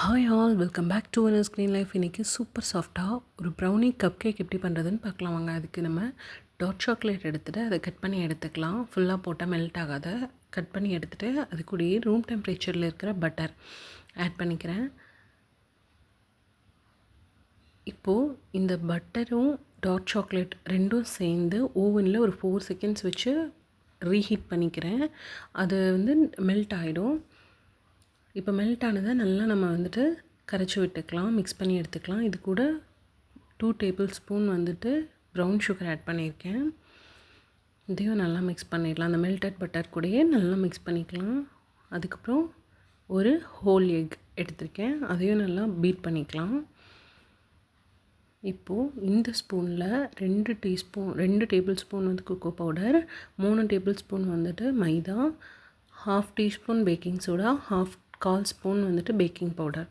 Hi all, welcome back to one screen life. இன்றைக்கி super சாஃப்டாக ஒரு ப்ரௌனி கப் கேக் எப்படி பண்ணுறதுன்னு பார்க்கலாம் வாங்க. அதுக்கு நம்ம டார்க் சாக்லேட் எடுத்துகிட்டு அதை கட் பண்ணி எடுத்துக்கலாம். ஃபுல்லாக போட்டால் மெல்ட் ஆகாத கட் பண்ணி எடுத்துகிட்டு அது கூடயே ரூம் டெம்பரேச்சரில் இருக்கிற பட்டர் ஆட் பண்ணிக்கிறேன். இப்போது இந்த பட்டரும் டார்க் சாக்லேட் ரெண்டும் சேர்ந்து ஓவனில் ஒரு 4 செகண்ட்ஸ் வச்சு ரீஹீட் பண்ணிக்கிறேன். அது மெல்ட் ஆகிடும். இப்போ மெல்ட் ஆனதை நல்லா நம்ம கரைச்சி விட்டுக்கலாம், மிக்ஸ் பண்ணி எடுத்துக்கலாம். இது கூட 2 table spoon brown sugar add பண்ணியிருக்கேன். இதையும் நல்லா மிக்ஸ் பண்ணிடலாம். அந்த மெல்டட் பட்டர் கூடயே நல்லா மிக்ஸ் பண்ணிக்கலாம். அதுக்கப்புறம் ஒரு ஹோல் எக் எடுத்திருக்கேன், அதையும் நல்லா பீட் பண்ணிக்கலாம். இப்போது இந்த ஸ்பூனில் 2 table spoon cocoa powder, 3 table spoon மைதா, 1/2 teaspoon baking soda, 1/4 spoon baking powder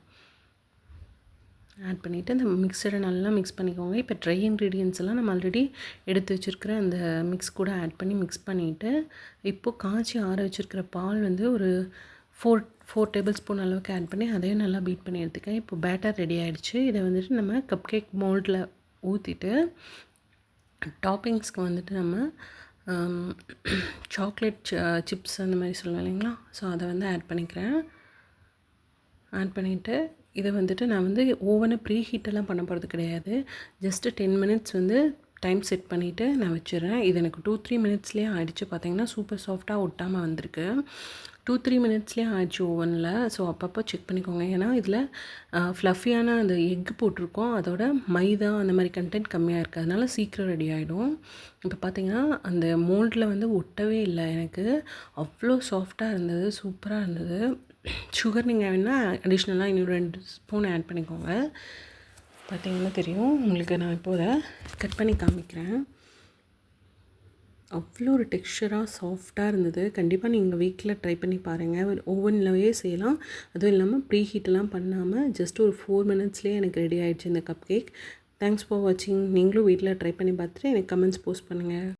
add பண்ணிவிட்டு அந்த மிக்சரை நல்லா மிக்ஸ் பண்ணிக்கோங்க. இப்போ ட்ரை இன்க்ரீடியன்ஸ் எல்லாம் நம்ம ஆல்ரெடி எடுத்து வச்சுருக்கிற அந்த மிக்ஸ் கூட ஆட் பண்ணி மிக்ஸ் பண்ணிவிட்டு, இப்போது காய்ச்சி ஆற வச்சுருக்கிற பால் ஒரு 4 டேபிள் ஸ்பூன் அளவுக்கு ஆட் பண்ணி அதையும் நல்லா பீட் பண்ணி எடுத்துக்கேன். இப்போ பேட்டர் ரெடி ஆகிடுச்சு. இதை நம்ம கப் கேக் மோல்டில் ஊற்றிட்டு டாப்பிங்ஸ்க்கு நம்ம சாக்லேட் சிப்ஸ் அந்த மாதிரி சொல்லுவேன் இல்லைங்களா, ஸோ அதை ஆட் பண்ணிக்கிறேன். ஆட் பண்ணிவிட்டு இதை நான் ஓவனை ப்ரீ ஹீட்டெல்லாம் பண்ண போகிறது கிடையாது. ஜஸ்ட்டு 10 மினிட்ஸ் டைம் செட் பண்ணிவிட்டு நான் வச்சிடுறேன். இது எனக்கு 2-3 மினிட்ஸ்லேயே ஆகிடுச்சு. பார்த்திங்கன்னா சூப்பர் சாஃப்டாக ஒட்டாமல் வந்திருக்கு. 2-3 மினிட்ஸ்லேயே ஆயிடுச்சு ஓவனில். ஸோ அப்பப்போ செக் பண்ணிக்கோங்க. ஏன்னா இதில் ஃப்ளஃபியான அந்த எக்கு போட்டிருக்கோம், அதோட மைதா அந்த மாதிரி கண்டென்ட் கம்மியாக இருக்குது, அதனால சீக்கிரம் ரெடி ஆகிடும். இப்போ பார்த்திங்கன்னா அந்த மோல்டில் ஒட்டவே இல்லை எனக்கு. அவ்வளோ சாஃப்டாக இருந்தது, சூப்பராக இருந்தது. சுகர் நீங்கள் வேணால் அடிஷ்னலாக இன்னும் 2 ஸ்பூன் ஆட் பண்ணிக்கோங்க. பார்த்திங்கன்னா தெரியும் உங்களுக்கு. நான் இப்போ அதை கட் பண்ணி காமிக்கிறேன். அவ்வளோ ஒரு டெக்ஸ்சராக சாஃப்டாக இருந்தது. கண்டிப்பாக நீங்கள் வீட்டில் ட்ரை பண்ணி பாருங்கள். ஓவன்லவே செய்யலாம். அதுவும் இல்லாமல் ப்ரீ ஹீட்டெல்லாம் பண்ணாமல் ஜஸ்ட் ஒரு 4 மினிட்ஸ்லேயே எனக்கு ரெடி ஆகிடுச்சு இந்த கப் கேக். தேங்க்ஸ் ஃபார் வாட்சிங். நீங்களும் வீட்டில் ட்ரை பண்ணி பார்த்துட்டு எனக்கு கமெண்ட்ஸ் போஸ்ட் பண்ணுங்கள்.